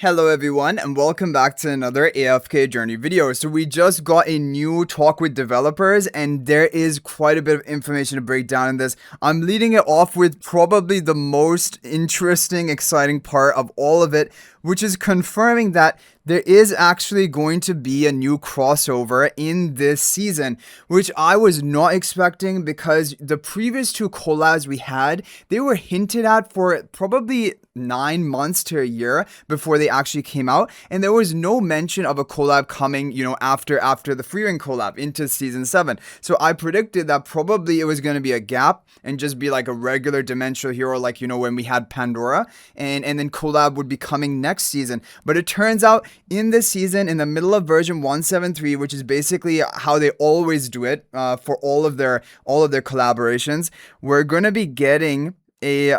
Hello everyone and welcome back to another AFK Journey video. So we just got a new talk with developers and there is quite a bit of information to break down in this. I'm leading it off with probably the most interesting, exciting part of all of it, which is confirming that there is actually going to be a new crossover in this season, which I was not expecting because the previous two collabs we had, they were hinted at for probably 9 months to a year before they actually came out, and there was no mention of a collab coming, after the Freerin collab into season 7. So I predicted that probably it was going to be a gap and just be like a regular dimensional hero, like when we had Pandora, and then collab would be coming next season. But it turns out in this season, in the middle of version 173, which is basically how they always do it for all of their collaborations, we're going to be getting a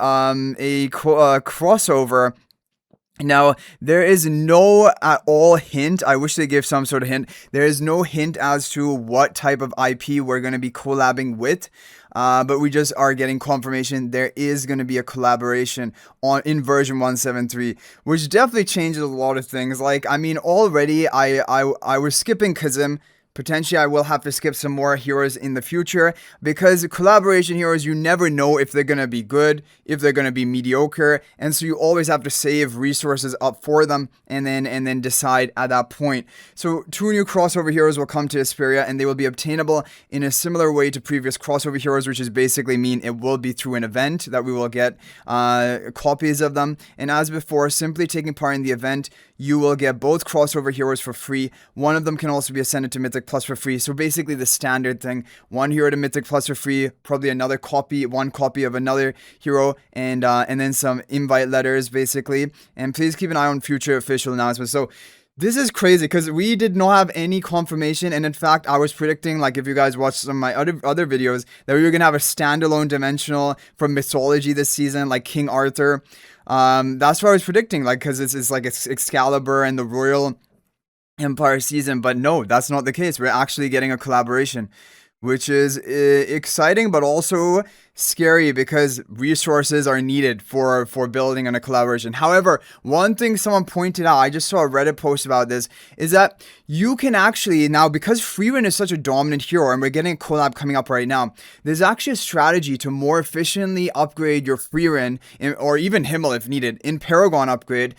crossover. Now, there is no at all hint. I wish they gave some sort of hint. There is no hint as to what type of IP we're going to be collabing with. But we just are getting confirmation there is going to be a collaboration in version 173, which definitely changes a lot of things. Already I was skipping Kazim. Potentially, I will have to skip some more heroes in the future because collaboration heroes, you never know if they're going to be good, if they're going to be mediocre. And so you always have to save resources up for them and then decide at that point. So 2 new crossover heroes will come to Asperia and they will be obtainable in a similar way to previous crossover heroes, which is basically mean it will be through an event that we will get copies of them. And as before, simply taking part in the event, you will get both crossover heroes for free. One of them can also be ascended to Mythic Plus for free. So basically the standard thing, 1 hero to Mythic Plus for free, probably one copy of another hero, and then some invite letters basically. And please keep an eye on future official announcements. So this is crazy because we did not have any confirmation, and in fact I was predicting, like if you guys watched some of my other videos, that we were going to have a standalone dimensional from mythology this season, like King Arthur. That's what I was predicting, like because it's like Excalibur and the Royal Empire season, but no, that's not the case. We're actually getting a collaboration, which is exciting but also scary because resources are needed for building on a collaboration. However, one thing someone pointed out, I just saw a Reddit post about this, is that you can actually now, because Freerin is such a dominant hero and we're getting a collab coming up right now, there's actually a strategy to more efficiently upgrade your Freerin or even Himmel if needed in Paragon upgrade,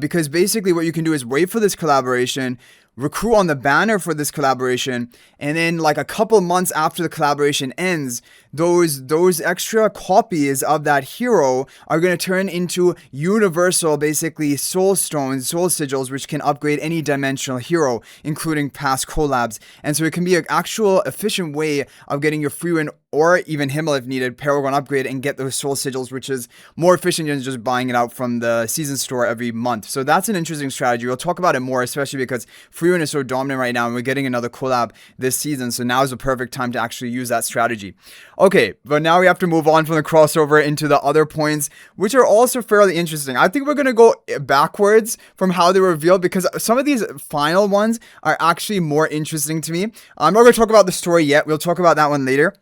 because basically what you can do is wait for this collaboration, recruit on the banner for this collaboration, and then like a couple months after the collaboration ends, those extra copies of that hero are going to turn into universal, basically soul stones, soul sigils, which can upgrade any dimensional hero, including past collabs. And so it can be an actual efficient way of getting your Freerin or even Himmel if needed, Paragon upgrade, and get those soul sigils, which is more efficient than just buying it out from the season store every month. So that's an interesting strategy. We'll talk about it more, especially because Freerin is so dominant right now and we're getting another collab this season. So now is the perfect time to actually use that strategy. Okay, but now we have to move on from the crossover into the other points, which are also fairly interesting. I think we're going to go backwards from how they were revealed because some of these final ones are actually more interesting to me. I'm not going to talk about the story yet. We'll talk about that one later.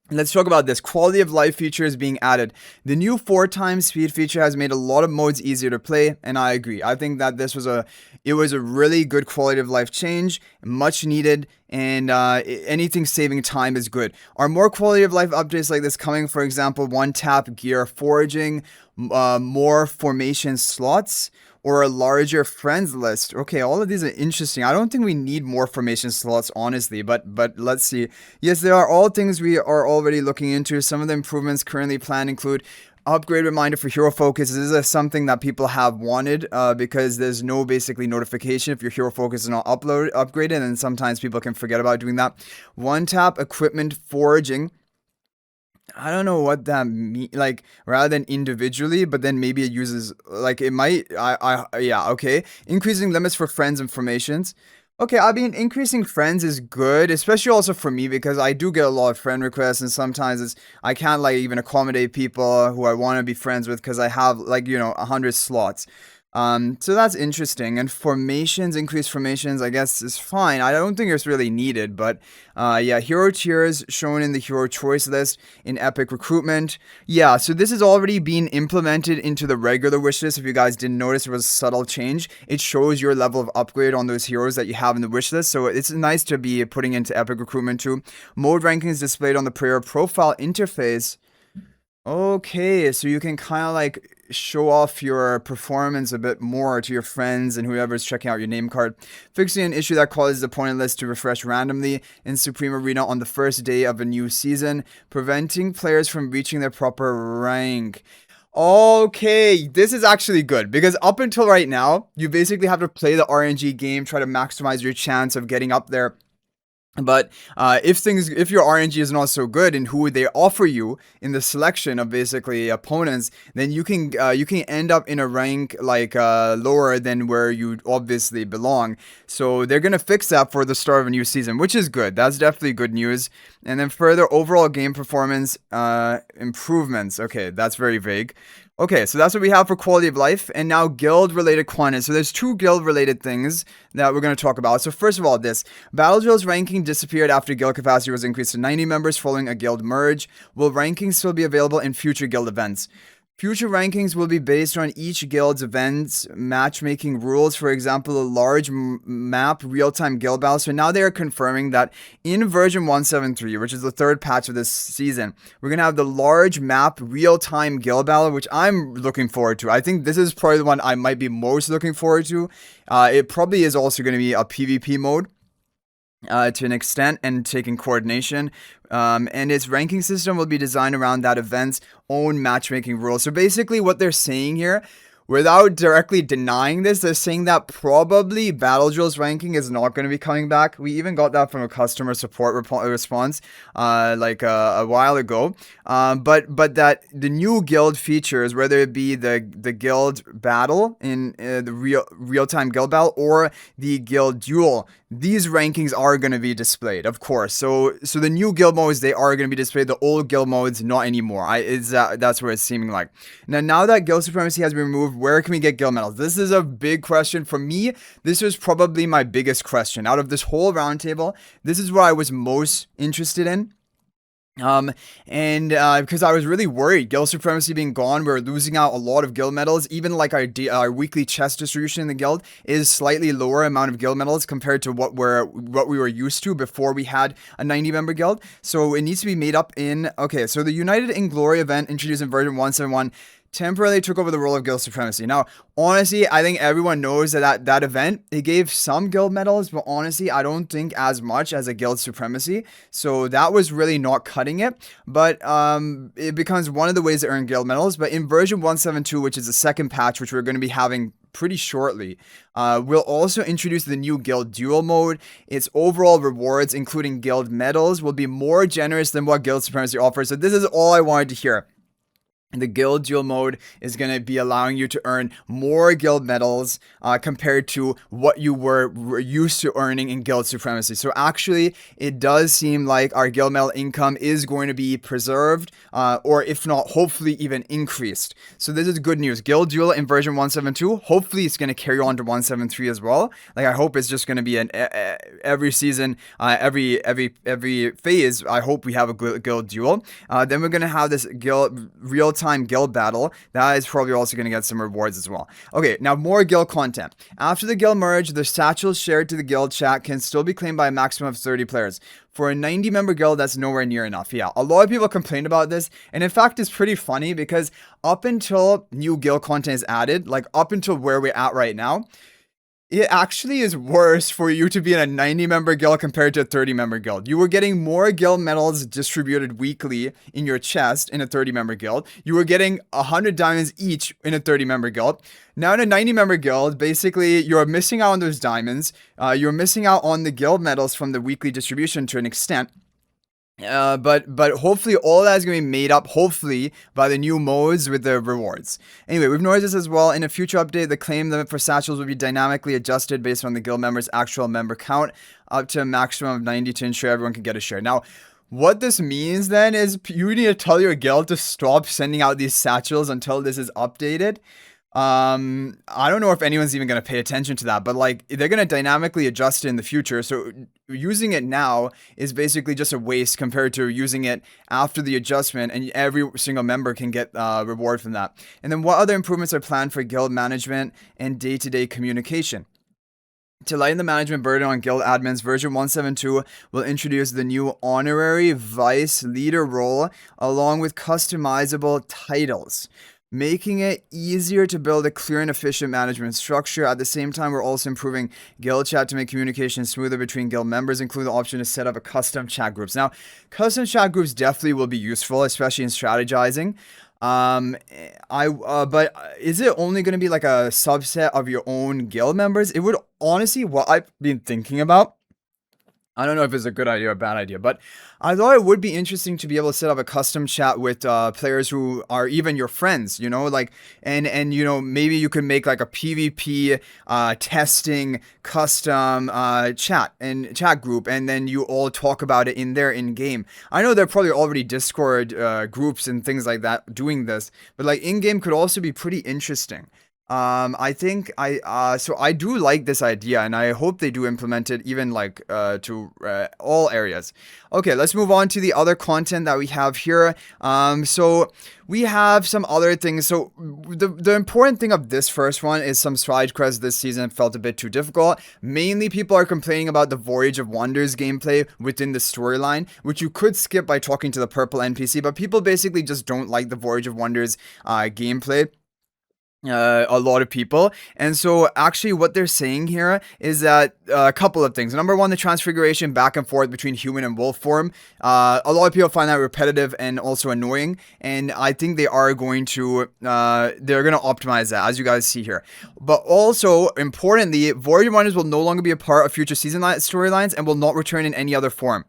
Let's talk about this. Quality of life feature is being added. The new 4x speed feature has made a lot of modes easier to play, and I agree. I think that this was a really good quality of life change, much needed, and anything saving time is good. Are more quality of life updates like this coming? For example, 1-tap gear foraging, more formation slots, or a larger friends list. Okay, all of these are interesting. I don't think we need more formation slots, honestly, but let's see. Yes, there are all things we are already looking into. Some of the improvements currently planned include upgrade reminder for hero focus. This is something that people have wanted because there's no basically notification if your hero focus is not upgraded, and sometimes people can forget about doing that. 1-tap equipment foraging. I don't know what that means, like, rather than individually, but then maybe it uses, like, it might, yeah, okay. Increasing limits for friends and formations. Okay, I mean, increasing friends is good, especially also for me, because I do get a lot of friend requests, and sometimes I can't, like, even accommodate people who I want to be friends with, because I have, like, 100 slots. So that's interesting. And formations, increased formations, I guess is fine. I don't think it's really needed, but yeah, hero tiers shown in the hero choice list in epic recruitment. Yeah, so this is already being implemented into the regular wish list. If you guys didn't notice, it was a subtle change. It shows your level of upgrade on those heroes that you have in the wish list. So it's nice to be putting into epic recruitment too. Mode rankings displayed on the player profile interface. Okay, so you can kind of like show off your performance a bit more to your friends and whoever's checking out your name card. Fixing an issue that causes the opponent list to refresh randomly in Supreme Arena on the first day of a new season, preventing players from reaching their proper rank. Okay, this is actually good because up until right now, you basically have to play the RNG game, try to maximize your chance of getting up there. But if your RNG is not so good in who they offer you in the selection of basically opponents, then you can end up in a rank like lower than where you obviously belong. So they're gonna fix that for the start of a new season, which is good. That's definitely good news. And then further overall game performance improvements. Okay, that's very vague. Okay, so that's what we have for quality of life, and now guild-related content. So there's two guild-related things that we're going to talk about. So first of all, this Battle Drill's ranking disappeared after guild capacity was increased to 90 members following a guild merge. Will rankings still be available in future guild events? Future rankings will be based on each guild's events, matchmaking rules, for example, a large map real-time guild battle. So now they are confirming that in version 173, which is the third patch of this season, we're going to have the large map real-time guild battle, which I'm looking forward to. I think this is probably the one I might be most looking forward to. It probably is also going to be a PvP mode. To an extent, and taking coordination, and its ranking system will be designed around that event's own matchmaking rules. So basically what they're saying here, without directly denying this, they're saying that probably Battle Drill's ranking is not going to be coming back. We even got that from a customer support response like a while ago. But that the new guild features, whether it be the guild battle in the real-time guild battle or the guild duel, these rankings are going to be displayed, of course. So the new guild modes, they are going to be displayed. The old guild modes, not anymore. That's what it's seeming like. Now that guild supremacy has been removed, where can we get guild medals? This is a big question for me. This was probably my biggest question out of this whole roundtable. This is what I was most interested in. Because I was really worried, guild supremacy being gone, we're losing out a lot of guild medals. Even like our weekly chest distribution in the guild is slightly lower amount of guild medals compared to what we were used to before we had a 90 member guild. So it needs to be made up in, okay, so the United in Glory event introduced in version 171 temporarily took over the role of guild supremacy. Now, honestly, I think everyone knows that event, it gave some guild medals, but honestly, I don't think as much as a guild supremacy. So that was really not cutting it. But it becomes one of the ways to earn guild medals. But in version 172, which is the second patch, which we're going to be having pretty shortly, we'll also introduce the new guild duel mode. Its overall rewards, including guild medals, will be more generous than what guild supremacy offers. So this is all I wanted to hear. The guild duel mode is going to be allowing you to earn more guild medals compared to what you were used to earning in guild supremacy. So actually, it does seem like our guild medal income is going to be preserved, or if not, hopefully even increased. So this is good news. Guild duel in version 172, hopefully it's going to carry on to 173 as well. Like I hope it's just going to be an every season, every phase. I hope we have a guild duel. Then we're going to have this real-time guild battle. That is probably also going to get some rewards as well. Okay, now more guild content. After the guild merge, the satchels shared to the guild chat can still be claimed by a maximum of 30 players. For a 90 member guild, that's nowhere near enough. Yeah, a lot of people complained about this, and in fact, it's pretty funny because up until new guild content is added, like up until where we're at right now, it actually is worse for you to be in a 90 member guild compared to a 30 member guild. You were getting more guild medals distributed weekly in your chest in a 30 member guild. You were getting 100 diamonds each in a 30 member guild. Now in a 90 member guild, basically you're missing out on those diamonds. You're missing out on the guild medals from the weekly distribution to an extent. But hopefully all that is going to be made up, hopefully, by the new modes with the rewards. Anyway, we've noticed this as well. In a future update, the claim limit for satchels will be dynamically adjusted based on the guild member's actual member count up to a maximum of 90 to ensure everyone can get a share. Now, what this means then is you need to tell your guild to stop sending out these satchels until this is updated. I don't know if anyone's even going to pay attention to that, but like they're going to dynamically adjust it in the future. So using it now is basically just a waste compared to using it after the adjustment, and every single member can get reward from that. And then what other improvements are planned for guild management and day-to-day communication? To lighten the management burden on guild admins, version 172 will introduce the new honorary vice leader role along with customizable titles, making it easier to build a clear and efficient management structure. At the same time, we're also improving guild chat to make communication smoother between guild members, including the option to set up a custom chat groups. Now, custom chat groups definitely will be useful, especially in strategizing. But is it only going to be like a subset of your own guild members? It would honestly, what I've been thinking about, I don't know if it's a good idea or a bad idea, but I thought it would be interesting to be able to set up a custom chat with players who are even your friends, you know, like, and you know, maybe you could make like a PvP testing custom chat group, and then you all talk about it in there in game. I know there are probably already Discord groups and things like that doing this, but like in game could also be pretty interesting. I think so I do like this idea, and I hope they do implement it even like to all areas. Okay, let's move on to the other content that we have here. So we have some other things. So the important thing of this first one is some side quests this season felt a bit too difficult. Mainly people are complaining about the Voyage of Wonders gameplay within the storyline, which you could skip by talking to the purple NPC, but people basically just don't like the Voyage of Wonders gameplay. A lot of people. And so actually what they're saying here is that a couple of things. Number one, the transfiguration back and forth between human and wolf form. A lot of people find that repetitive and also annoying, and I think they are going to optimize that, as you guys see here. But also importantly, Voyage Wonders will no longer be a part of future season storylines and will not return in any other form.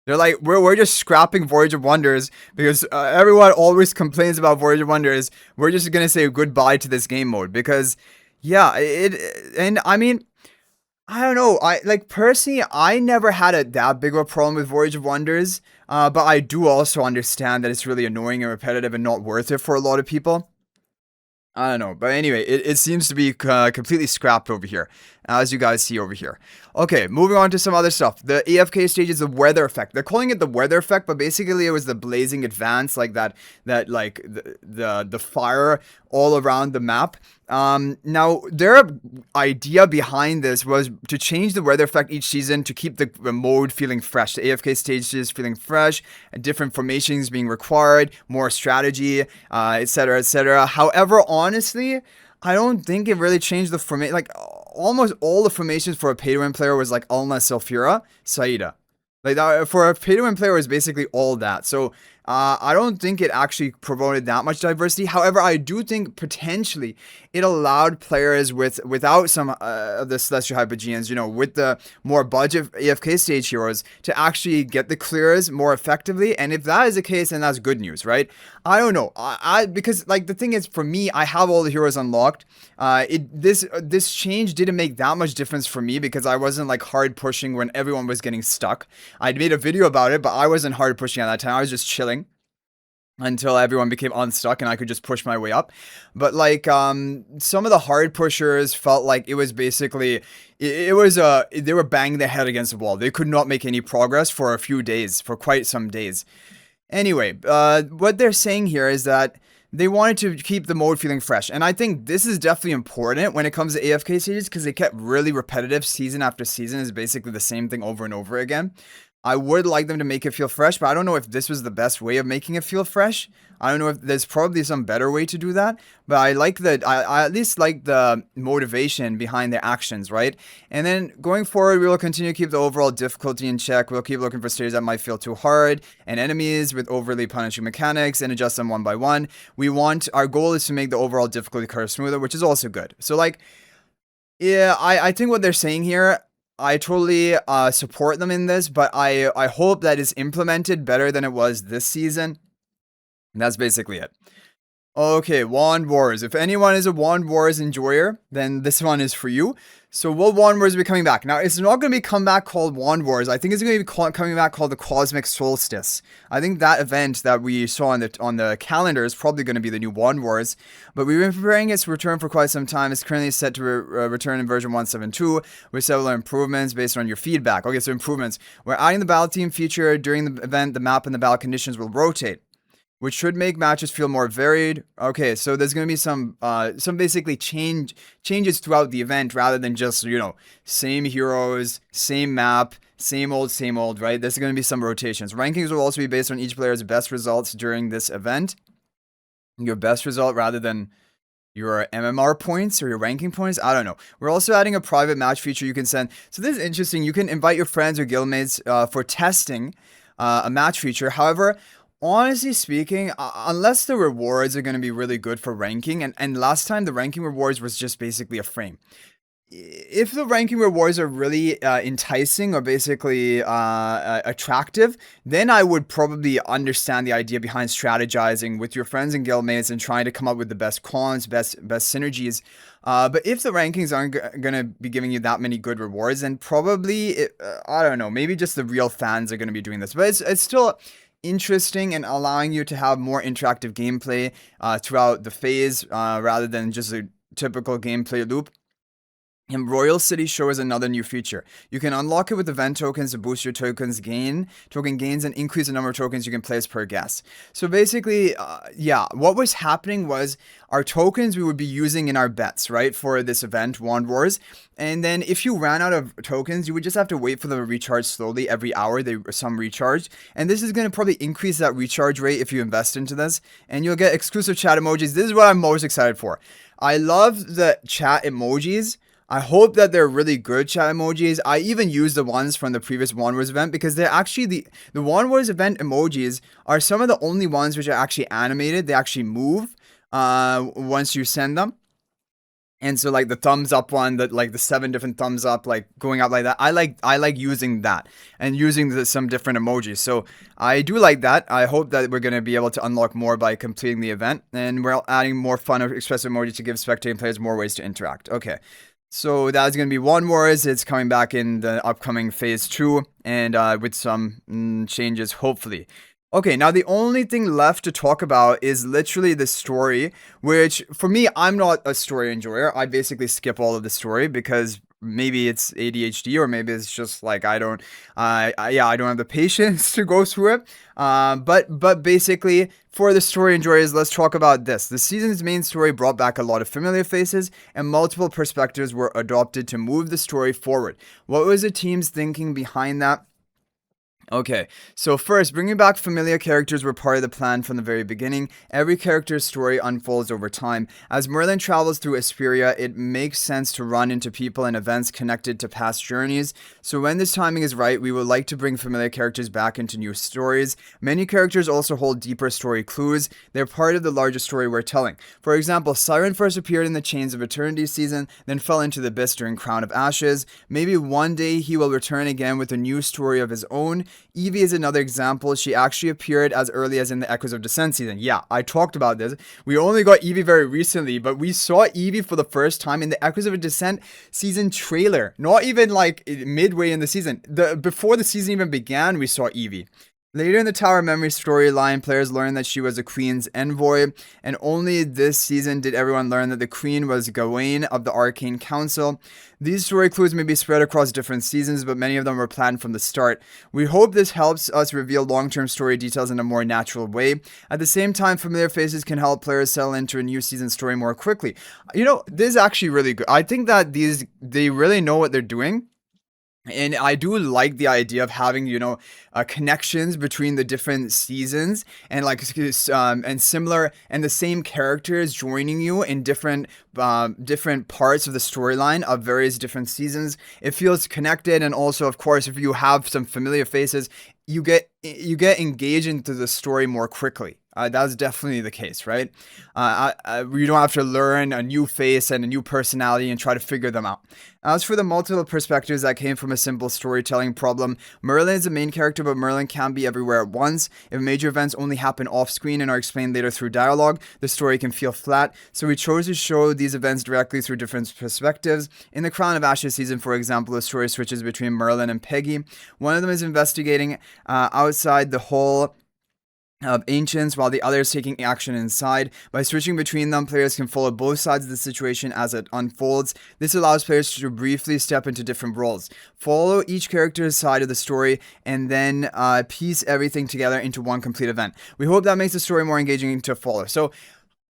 They're like, we're just scrapping Voyage of Wonders because everyone always complains about Voyage of Wonders. We're just gonna say goodbye to this game mode because, yeah, and I mean, I don't know. I like personally, I never had that big of a problem with Voyage of Wonders, but I do also understand that it's really annoying and repetitive and not worth it for a lot of people. I don't know, but anyway, it seems to be completely scrapped over here, as you guys see over here. Okay, moving on to some other stuff. The AFK stage is the weather effect. They're calling it the weather effect, but basically it was the blazing advance, like that like the fire all around the map. Now their idea behind this was to change the weather effect each season to keep the mode feeling fresh. The AFK stages feeling fresh, different formations being required, more strategy, etc., etc. However, honestly, I don't think it really changed the formation. Like almost all the formations for a pay-to-win player was like Alma, Sulfura, Saida. Like that, for a pay-to-win player was basically all that. So I don't think it actually promoted that much diversity. However, I do think potentially it allowed players without some of the Celestial Hypogeans, you know, with the more budget AFK stage heroes to actually get the clears more effectively. And if that is the case, then that's good news, right? I don't know. Because like the thing is, for me, I have all the heroes unlocked. This change didn't make that much difference for me because I wasn't like hard pushing when everyone was getting stuck. I made a video about it, but I wasn't hard pushing at that time. I was just chilling until everyone became unstuck and I could just push my way up. But like some of the hard pushers felt like it was basically they were banging their head against the wall. They could not make any progress for a few days, for quite some days. Anyway, what they're saying here is that they wanted to keep the mode feeling fresh. And I think this is definitely important when it comes to AFK stages because they kept really repetitive season after season is basically the same thing over and over again. I would like them to make it feel fresh, but I don't know if this was the best way of making it feel fresh. I don't know if there's probably some better way to do that, but I like I at least like the motivation behind their actions, right? And then going forward, we will continue to keep the overall difficulty in check. We'll keep looking for stages that might feel too hard and enemies with overly punishing mechanics and adjust them one by one. Our goal is to make the overall difficulty curve smoother, which is also good. So like, yeah, I think what they're saying here, I totally support them in this, but I hope that it's implemented better than it was this season. And that's basically it. Okay, Wand Wars. If anyone is a Wand Wars enjoyer, then this one is for you. So will Wand Wars be coming back? Now, it's not going to be come back called Wand Wars. I think it's going to be coming back called the Cosmic Solstice. I think that event that we saw on the calendar is probably going to be the new Wand Wars. But we've been preparing its return for quite some time. It's currently set to return in version 1.7.2 with several improvements based on your feedback. Okay, so improvements. We're adding the battle team feature during the event. The map and the battle conditions will rotate, which should make matches feel more varied. Okay, so there's going to be some basically changes throughout the event rather than just, same heroes, same map, same old, right? There's going to be some rotations. Rankings will also be based on each player's best results during this event. Your best result rather than your MMR points or your ranking points. I don't know. We're also adding a private match feature you can send. So this is interesting. You can invite your friends or guildmates for testing a match feature. However, honestly speaking, unless the rewards are going to be really good for ranking, and last time the ranking rewards was just basically a frame. If the ranking rewards are really enticing or basically attractive, then I would probably understand the idea behind strategizing with your friends and guildmates and trying to come up with the best cons, best synergies. But if the rankings aren't going to be giving you that many good rewards, then probably, I don't know, maybe just the real fans are going to be doing this. But it's still interesting and allowing you to have more interactive gameplay throughout the phase rather than just a typical gameplay loop. And Royal City Show is another new feature. You can unlock it with event tokens to boost your token gains, and increase the number of tokens you can place per guest. So basically, what was happening was our tokens we would be using in our bets, right, for this event, Wand Wars. And then if you ran out of tokens, you would just have to wait for them to recharge slowly every hour. Some recharge. And this is going to probably increase that recharge rate if you invest into this. And you'll get exclusive chat emojis. This is what I'm most excited for. I love the chat emojis. I hope that they're really good chat emojis. I even use the ones from the previous Wand Wars event because they're actually the Wand Wars event emojis are some of the only ones which are actually animated. They actually move once you send them. And so like the thumbs up one, that like the 7 different thumbs up, like going up like that. I like using that and using some different emojis. So I do like that. I hope that we're going to be able to unlock more by completing the event. And we're adding more fun or expressive emojis to give spectating players more ways to interact. Okay. So that's going to be Wand Wars. It's coming back in the upcoming phase 2 and with some changes, hopefully. Okay, now the only thing left to talk about is literally the story, which for me, I'm not a story enjoyer. I basically skip all of the story because maybe it's ADHD or maybe it's just like I don't have the patience to go through it. But basically for the story enjoyers, let's talk about this. The season's main story brought back a lot of familiar faces and multiple perspectives were adopted to move the story forward. What was the team's thinking behind that? Okay, so first, bringing back familiar characters were part of the plan from the very beginning. Every character's story unfolds over time. As Merlin travels through Asperia, it makes sense to run into people and events connected to past journeys. So when this timing is right, we would like to bring familiar characters back into new stories. Many characters also hold deeper story clues. They're part of the larger story we're telling. For example, Siren first appeared in the Chains of Eternity season, then fell into the abyss during Crown of Ashes. Maybe one day he will return again with a new story of his own. Eevee is another example. She actually appeared as early as in the Echoes of Descent season. Yeah, I talked about this. We only got Eevee very recently, but we saw Eevee for the first time in the Echoes of Descent season trailer. Not even like midway in the season. Before the season even began, we saw Eevee. Later in the Tower of Memory storyline, players learned that she was a queen's envoy, and only this season did everyone learn that the queen was Gawain of the Arcane Council. These story clues may be spread across different seasons, but many of them were planned from the start. We hope this helps us reveal long-term story details in a more natural way. At the same time, familiar faces can help players settle into a new season story more quickly. This is actually really good. I think that they really know what they're doing. And I do like the idea of having, connections between the different seasons and and similar and the same characters joining you in different parts of the storyline of various different seasons. It feels connected, and also, of course, if you have some familiar faces, you get engaged into the story more quickly. That's definitely the case, right? You don't have to learn a new face and a new personality and try to figure them out. As for the multiple perspectives that came from a simple storytelling problem, Merlin is the main character, but Merlin can't be everywhere at once. If major events only happen off screen and are explained later through dialogue, the story can feel flat. So we chose to show these events directly through different perspectives. In the Crown of Ashes season, for example, the story switches between Merlin and Peggy. One of them is investigating outside the hole of ancients, while the other is taking action inside. By switching between them, players can follow both sides of the situation as it unfolds. This allows players to briefly step into different roles, follow each character's side of the story, and then piece everything together into one complete event. We hope that makes the story more engaging to follow. So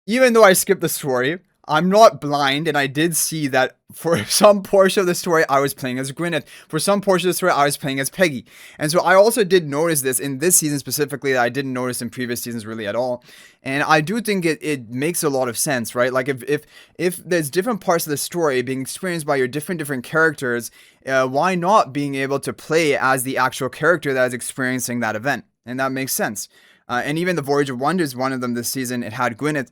even though I skipped the story, I'm not blind, and I did see that for some portion of the story, I was playing as Gwyneth. For some portion of the story, I was playing as Peggy. And so I also did notice this in this season specifically that I didn't notice in previous seasons really at all. And I do think it makes a lot of sense, right? Like if there's different parts of the story being experienced by your different characters, why not being able to play as the actual character that is experiencing that event? And that makes sense. And even the Voyage of Wonders, one of them this season, it had Gwyneth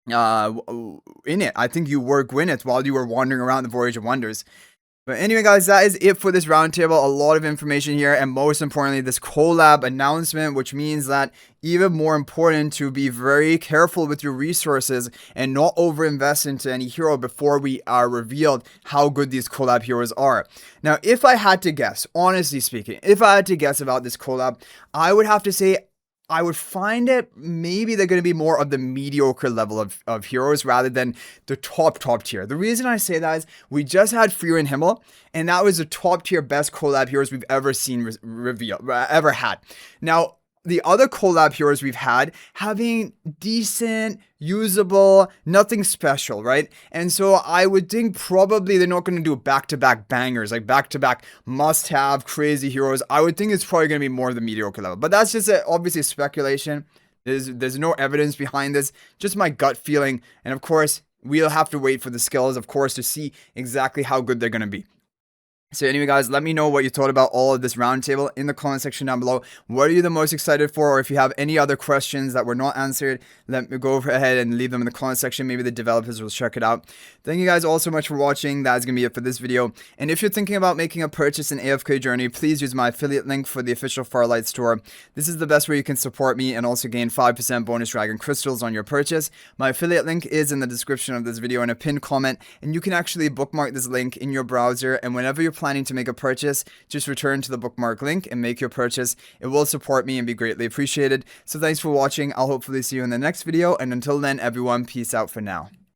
in it. I think you were Gwyneth while you were wandering around the Voyage of Wonders. But anyway, guys, that is it for this roundtable. A lot of information here, and most importantly, this collab announcement, which means that even more important to be very careful with your resources and not overinvest into any hero before we are revealed how good these collab heroes are. Now, if I had to guess, honestly speaking, if I had to guess about this collab, I would have to say I would find it maybe they're going to be more of the mediocre level of heroes rather than the top tier. The reason I say that is we just had Fear and Himmel, and that was the top tier best collab heroes we've ever seen ever had. Now, the other collab heroes we've had having decent, usable, nothing special, right? And so I would think probably they're not going to do back-to-back bangers, like back-to-back must-have crazy heroes. I would think it's probably going to be more of the mediocre level. But that's just obviously speculation. There's no evidence behind this, just my gut feeling. And of course, we'll have to wait for the skills, of course, to see exactly how good they're going to be. So anyway, guys, let me know what you thought about all of this roundtable in the comment section down below. What are you the most excited for? Or if you have any other questions that were not answered, let me go ahead and leave them in the comment section. Maybe the developers will check it out. Thank you guys all so much for watching. That is going to be it for this video. And if you're thinking about making a purchase in AFK Journey, please use my affiliate link for the official Farlight store. This is the best way you can support me and also gain 5% bonus dragon crystals on your purchase. My affiliate link is in the description of this video in a pinned comment, and you can actually bookmark this link in your browser, and whenever you're planning to make a purchase, just return to the bookmark link and make your purchase. It will support me and be greatly appreciated. So thanks for watching. I'll hopefully see you in the next video, and until then, everyone, peace out for now.